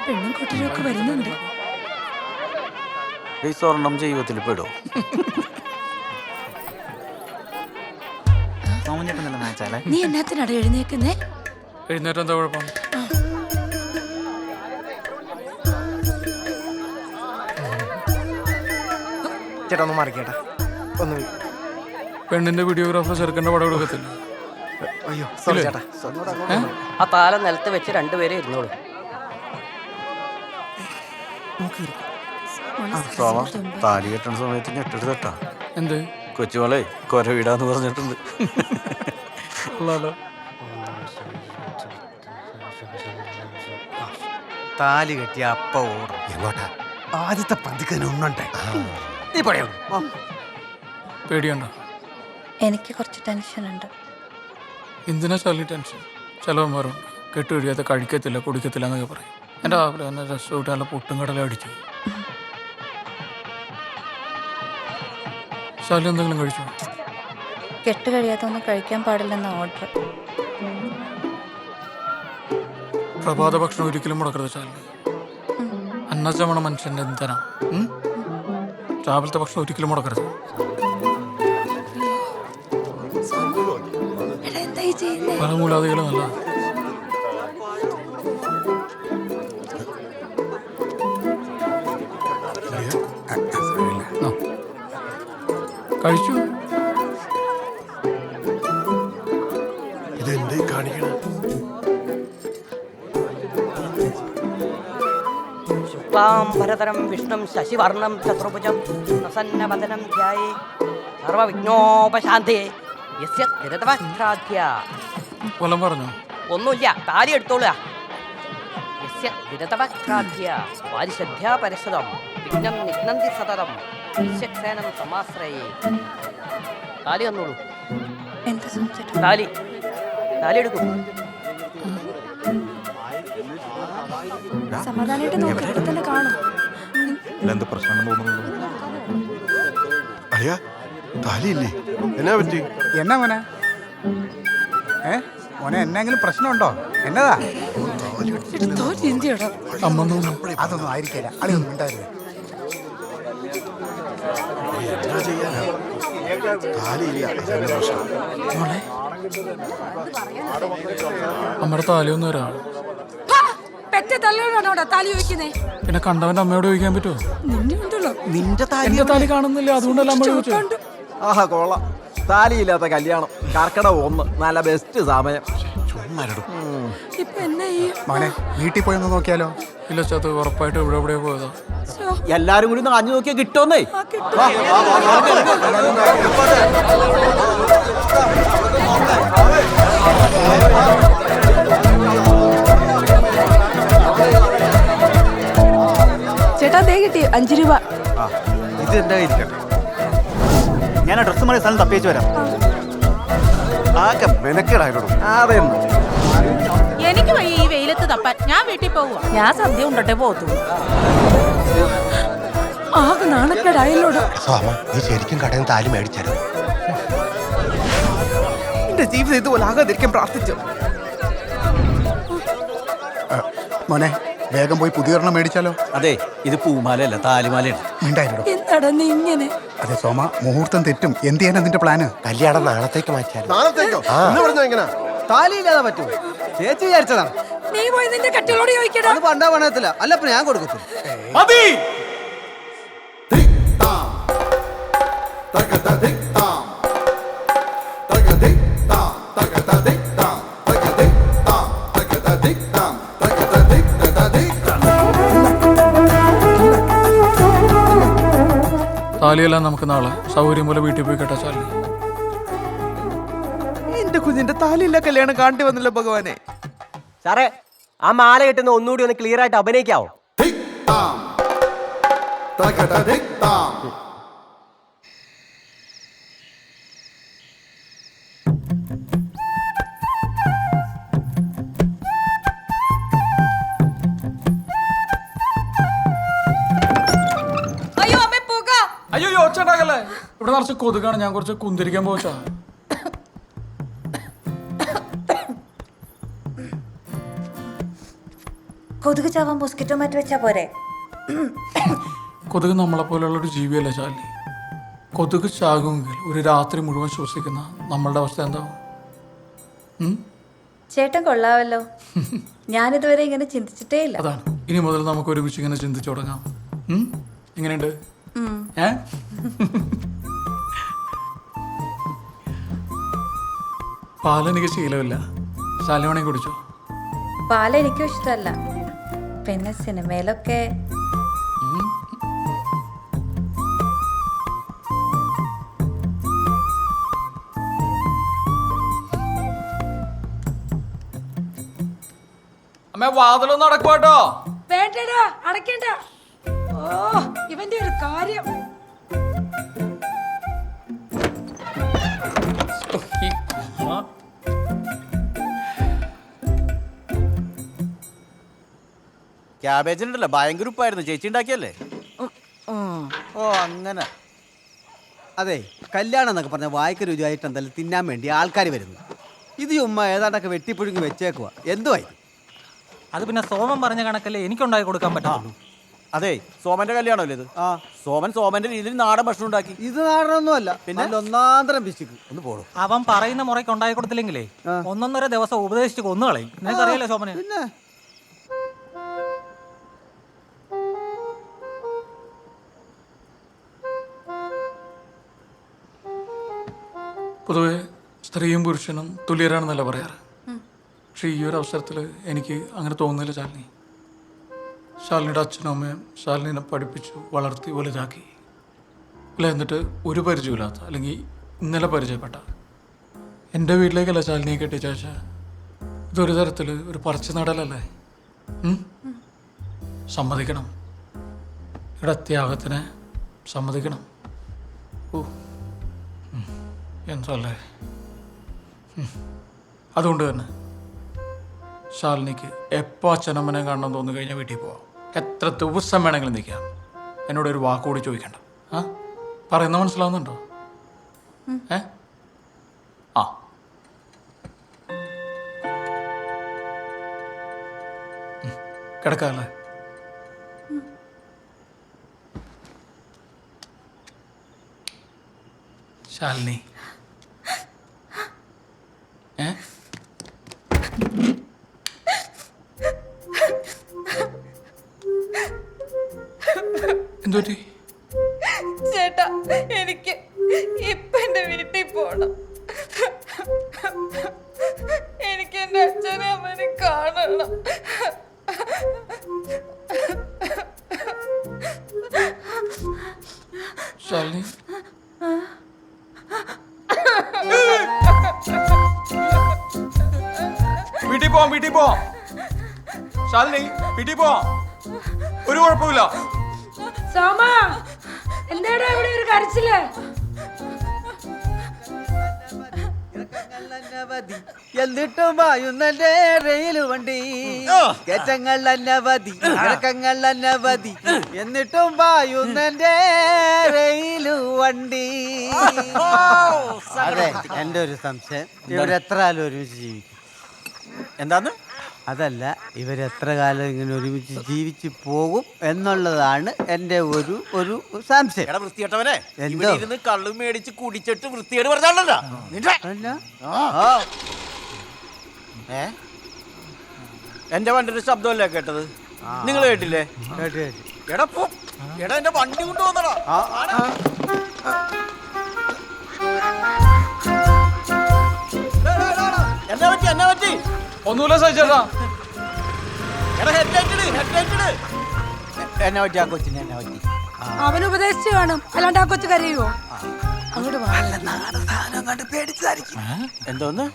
പെണ്ണും കുട്ടികളൊക്കെ വരുന്നുണ്ട്. ഈ സ്വർണം ജീവിതത്തിൽ പെടും. നീ എന്നാത്തിനട എഴുന്നേക്കുന്നേ? എഴുന്നേറ്റ് എന്താ കുഴപ്പം? ചേട്ടാ ഒന്ന് മാറിക്കേട്ടാ, ഒന്ന്. പെണ്ണിന്റെ വീഡിയോഗ്രാഫർ ചെറുക്കന്റെ പടം എടുക്കത്തില്ല. അയ്യോ സോറി ചേട്ടാ. ആ താലം നിലത്ത് വെച്ച് രണ്ടുപേരെ ഇരുന്നോളൂ. താലി കെട്ടണ സമയത്ത് ഞെട്ടിട്ട് തട്ടാ. എന്ത് കൊച്ചുമോളെ കൊര വീടാന്ന് പറഞ്ഞിട്ടുണ്ട്. താലി കെട്ടിയ അപ്പ ഓടും. എങ്ങോട്ടാ? ആദ്യത്തെ പന്തിക്കതിന് ഉണ്ണണ്ടേ? നീ പറയൂ. പേടിയണ്ട. എനിക്ക് കുറച്ച് ടെൻഷൻ ഉണ്ട്. എന്തിനാ ചാലി ടെൻഷൻ? ചിലവന്മാരുണ്ട് കെട്ട് കഴിയാതെ കഴിക്കത്തില്ല കുടിക്കത്തില്ല എന്നൊക്കെ പറയും. എൻ്റെ രാവിലെ തന്നെ രസമായിട്ട് നല്ല പൊട്ടും കടല അടിച്ചു. ശാലി എന്തെങ്കിലും കഴിച്ചോ? കെട്ട് കഴിയാതെ ഒന്നും കഴിക്കാൻ പാടില്ലെന്ന ഓർഡർ. പ്രഭാത ഭക്ഷണം ഒരിക്കലും മുടക്കരുത് ശാലി. അന്നച്ചമണ മനുഷ്യൻ്റെ എന്തരാ. രാവിലത്തെ ഭക്ഷണം ഒരിക്കലും മുടക്കരുത്. പല മൂലാദികളും നല്ല കഴിച്ചു. ഇതെന്തേ കാണിക്കണം? ശുക്ലാം ഭരതരം വിഷ്ണും ശശിവർണം ചതുർഭുജം പ്രസന്നവദനം ധ്യായേ സർവവിഘ്നോപശാന്തേ യസ്യ ദിനതവക്രാധ്യ. കൊല്ലം പറഞ്ഞോ? ഒന്നുമില്ല, താലി എടുത്തോളുക. യസ്യ ദിനതവക്രാധ്യ വാരിശദ്ധ്യാ പരിഷദം വിഘ്നം നിഘ്നന്തി സതതം വിശ്വക്സേനം സമാശ്രയേ. താലി വന്നോളൂ. എന്താ സംസാരിച്ചത്? താലി എടുക്കും. സമാധാനമായിട്ട് നോക്കി ഇവിടെ തന്നെ കാണും. എന്ത് പ്രശ്നം തോന്നുന്നു? അളിയാ താലിയില്ലേ? എന്നാ പറ്റി? എന്നാ മോനെ? മോനെ എന്നെങ്കിലും പ്രശ്നമുണ്ടോ? എന്നതാ? അമ്മ തോന്നുന്നു. അതൊന്നും ആയിരിക്കില്ല. അളിയൊന്നും ഉണ്ടായിരുന്നു. അമ്മയുടെ താലിയൊന്നും വരാ. താലി ചോദിക്കുന്നേ? പിന്നെ കണ്ടവന്റെ അമ്മയോട് ചോദിക്കാൻ പറ്റുമോ? നിന്റെ എന്റെ താലി കാണുന്നില്ല, അതുകൊണ്ടല്ല അമ്മ ചോദിച്ചു. ആഹാ കൊള്ളാം. താലിയില്ലാത്ത കല്യാണം കർക്കിടക 1 നല്ല ബെസ്റ്റ് സമയം. മോനെ വീട്ടിൽ പോയി ഒന്ന് നോക്കിയാലോ? ഇല്ല ചത്ത് ഉറപ്പായിട്ട് ഇവിടെ എവിടെയോ പോയതാ. എല്ലാരും കൂടി ഒന്ന് അഞ്ഞു നോക്കിയാൽ കിട്ടുമെന്നേ. ചേട്ടാ ദേ കിട്ടി 5 രൂപ. ഇത് എന്റെ കയ്യിരിക്കട്ടെ. ഞാൻ ഡ്രസ്സ് മണി സ്ഥലം തപ്പിച്ചു വരാം. ആകെ മെനക്കേടായിട്ടോ. അതെ എനിക്ക് വയ്യ ഈ വെയിലത്ത് തപ്പാൻ. ഞാൻ വീട്ടിൽ പോവുക. ഞാൻ സദ്യ ഉണ്ടട്ടെ പോത്തു. ആകെ നാണക്കേടായല്ലോട്. നീ ശരിക്കും കടയിൽ നിന്ന് താലി മേടിച്ചായിരുന്നു. എന്റെ ജീവിതം ഇതുപോലെ ആകാതിരിക്കാൻ പ്രാർത്ഥിച്ചു. മോനെ വേഗം പോയി പുതിയൊരെണ്ണം മേടിച്ചാലോ? അതെ, ഇത് പൂമാലയല്ല താലിമാലയാണ്. ഉണ്ടായിട്ടോ. എന്താടാ നീ ഇങ്ങനെ? അതെ സോമ, മുഹൂർത്തം തെറ്റും. എന്ത് ചെയ്യാനാ നിന്റെ പ്ലാന്? കല്യാണം നാളത്തേക്ക് മാറ്റിയാലോ? നാളത്തേക്കോ? എങ്ങനെ താലിയില്ലാതെ പറ്റൂ? ചേച്ചി വിചാരിച്ചതാണ്. നീ പോയി നിന്റെ കട്ടികളോട് ചോദിക്കടാ. അത് പണ്ടാ പണയത്തില്ല. അല്ലപ്പോ ഞാൻ കൊടുക്കത്തില്ല. താലിയെല്ലാം നമുക്ക് നാളെ സൗകര്യം പോലെ വീട്ടിൽ പോയി കേട്ടാ ചാലി. എന്റെ കുഞ്ഞിന്റെ താലിയില്ല കല്യാണം കാണേണ്ടി വന്നില്ല ഭഗവാനെ. സാറേ, ആ മാല കെട്ടുന്ന ഒന്നുകൂടി ഒന്ന് ക്ലിയർ ആയിട്ട് അഭിനയിക്കാവോ? അയ്യോ ഒച്ചണ്ടാക്കല്ലേ. ഇവിടെ നിറച്ച് കൊതുകാണ്. ഞാൻ കുറച്ച് കുന്തിരിക്കാൻ പോച്ചാ. കൊതുക് ചാവാൻ മോസ്കിറ്റോ മാറ്റി വെച്ചാ പോരെ? കൊതുക് നമ്മളെപ്പോലെയുള്ള ഒരു ജീവിയല്ല ശാലിനി. കൊതുക് ചാകുമെങ്കിൽ ഒരു രാത്രി മുഴുവൻ ശ്വസിക്കുന്ന നമ്മളുടെ അവസ്ഥ എന്താവും? ചേട്ടൻ കൊള്ളാവല്ലോ. ഞാനിതുവരെ ഇങ്ങനെ ചിന്തിച്ചിട്ടേ ഇല്ല. അതാണ്, ഇനി മുതൽ നമുക്ക് ഒരുമിച്ച് ഇങ്ങനെ ചിന്തിച്ചു തുടങ്ങാം. എങ്ങനെയുണ്ട്? പാലെനിക്ക് ശീലമില്ല, ശാലിമണി കുടിച്ചോ? പാൽ എനിക്കും ഇഷ്ടമല്ല. പിന്നെ സിനിമയിലൊക്കെ അമ്മ വാതിലൊന്നും അടക്കുവാട്ടോ. വേണ്ടടാ, അടയ്ക്കണ്ട. ഓ, ഇവന്റെ ഒരു കാര്യം. ക്യാബേജിനുണ്ടല്ലോ ഭയങ്കര ഉപ്പായിരുന്നു. ചേച്ചി ഉണ്ടാക്കിയല്ലേ? ഓ അങ്ങനെ. അതെ, കല്യാണം എന്നൊക്കെ പറഞ്ഞ വായിക്ക രുചിയായിട്ട് എന്തായാലും തിന്നാൻ വേണ്ടി ആൾക്കാർ വരുന്നു. ഇത് ഉമ്മ ഏതാണ്ടൊക്കെ വെട്ടിപ്പുഴുങ്ങി വെച്ചേക്കുക. എന്തുവായി? അത് പിന്നെ സോമൻ പറഞ്ഞ കണക്കല്ലേ എനിക്കുണ്ടാക്കി കൊടുക്കാൻ പറ്റുള്ളൂ. അതെ, സോമന്റെ കല്യാണമല്ലേ ഇത്? സോമന്റെ രീതിയിൽ നാടൻ ഭക്ഷണം ഉണ്ടാക്കി. ഇത് നാടനൊന്നുമല്ല, പിന്നെ ഒന്നാന്തരം പിശുക്ക്. ഒന്ന് പോടും. അവൻ പറയുന്ന മുറയ്ക്ക് ഉണ്ടാക്കി കൊടുത്തില്ലെങ്കിലേ 1.5 ദിവസം ഉപദേശിച്ച് കൊന്നുകളയും. നിനക്കറിയാലോ സോമനെ. പിന്നെ പൊതുവെ സ്ത്രീയും പുരുഷനും തുല്യരാണെന്നല്ല പറയാറ്. പക്ഷെ ഈ ഒരു അവസരത്തിൽ എനിക്ക് അങ്ങനെ തോന്നുന്നില്ല ശാലിനി. ശാലിനിയുടെ അച്ഛനും അമ്മയും ശാലിനിനെ പഠിപ്പിച്ചു, വളർത്തി, വലുതാക്കി. അല്ല, എന്നിട്ട് ഒരു പരിചയമില്ലാത്ത അല്ലെങ്കിൽ ഇന്നലെ പരിചയപ്പെട്ട എൻ്റെ വീട്ടിലേക്കല്ല ശാലിനിയെ കെട്ടിച്ചാച്ച. ഇതൊരു തരത്തിൽ ഒരു പറിച്ചു നടലല്ലേ? സമ്മതിക്കണം, ഇവിടെ ത്യാഗത്തിനെ സമ്മതിക്കണം. ഓ എന്തല്ലേ. അതുകൊണ്ട് തന്നെ ശാലിനിക്ക് എപ്പോൾ അച്ഛനമ്മനെ കാണണം തോന്നി കഴിഞ്ഞാൽ വീട്ടിൽ പോവാം. എത്ര ദിവസം വേണമെങ്കിലും നിൽക്കാം. എന്നോട് ഒരു വാക്കുകൂടി ചോദിക്കണ്ട. പറയുന്ന മനസ്സിലാവുന്നുണ്ടോ? ആ കിടക്കാല്ലേ? ശാലിനി, എന്തുപറ്റി? ചേട്ടാ, എനിക്ക് ഇപ്പൊ എന്റെ വീട്ടിൽ പോണം. എനിക്ക് എന്റെ അച്ഛനെ അമ്മനെ കാണണം. ശാലിനി, വീട്ടിൽ പോവാം, വീട്ടിൽ പോവാം. ശാലിനി, വീട്ടിൽ പോവാം. ഒരു കുഴപ്പമില്ല. സോമ, എന്താടാ ഇവിടെ ഒരു കരച്ചില്? എന്നിട്ടും വായുന്നന്റെ റെയിൽ വണ്ടി, കയറ്റങ്ങൾ അനവധി, ഇറക്കങ്ങൾ അനവധി, എന്നിട്ടും വായുന്നന്റെ റെയിൽ വണ്ടി. അതെ, എന്റെ ഒരു സംശയം, ഇവരെത്ര കാലം ഒരുമിച്ച് ജീവിക്കും? എന്താന്ന്? അതല്ല, ഇവരെത്ര കാലം ഇങ്ങനെ ഒരുമിച്ച് ജീവിച്ചു പോകും എന്നുള്ളതാണ് എന്റെ ഒരു സംശയം. എടാ വൃത്തികെട്ടവനെ, എന്തോ? ഇരുന്ന് കള്ളു മേടിച്ച് കുടിച്ചിട്ട് വൃത്തികേട് പറഞ്ഞാണല്ലോ. എന്റെ വണ്ടിയുടെ ശബ്ദമല്ലേ കേട്ടത്? നിങ്ങൾ കേട്ടില്ലേ? എടാ പോ, എടാ എന്റെ വണ്ടി കൊണ്ടുവന്നടാ. എന്നാ പറ്റി, എന്നാ പറ്റി? ഒന്നുമില്ല സഹിച്ചേട്ടാ. എടാ ഹെഡ്ലൈറ്റ് എന്നാ പറ്റി? ആ കൊച്ചിനെ എന്നാ പറ്റി? അവൻ ഉപദേശിച്ചു കാണും, അല്ലാണ്ട് ആ കൊച്ചു കരയുവോ? അങ്ങോട്ട് എന്തോന്ന്?